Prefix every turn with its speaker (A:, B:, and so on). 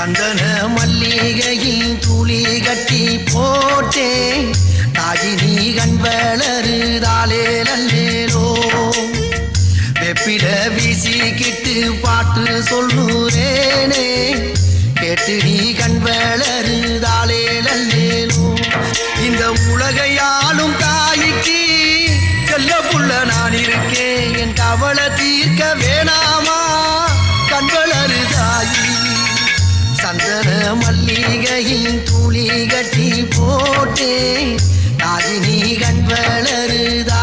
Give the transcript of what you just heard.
A: சந்தன மல்லிகையில் துளி கட்டி போட்டேன் தாயினி கண் வளருதாலே நல்லேலோ வெப்பில வீசிக்கிட்டு பாட்டு சொல்லுறேனே கேட்டு நீ கண் வளருதாலே நல்லேலோ இந்த உலகையாலும் தாய்க்கு செல்ல புள்ள நான் இருக்கேன் என் கவலை தீர்க்க வேணாமா கண் வளருதாயி சந்தன மல்லிகையின் துளி கட்டி போட்டே தாயினி கண் வளருதா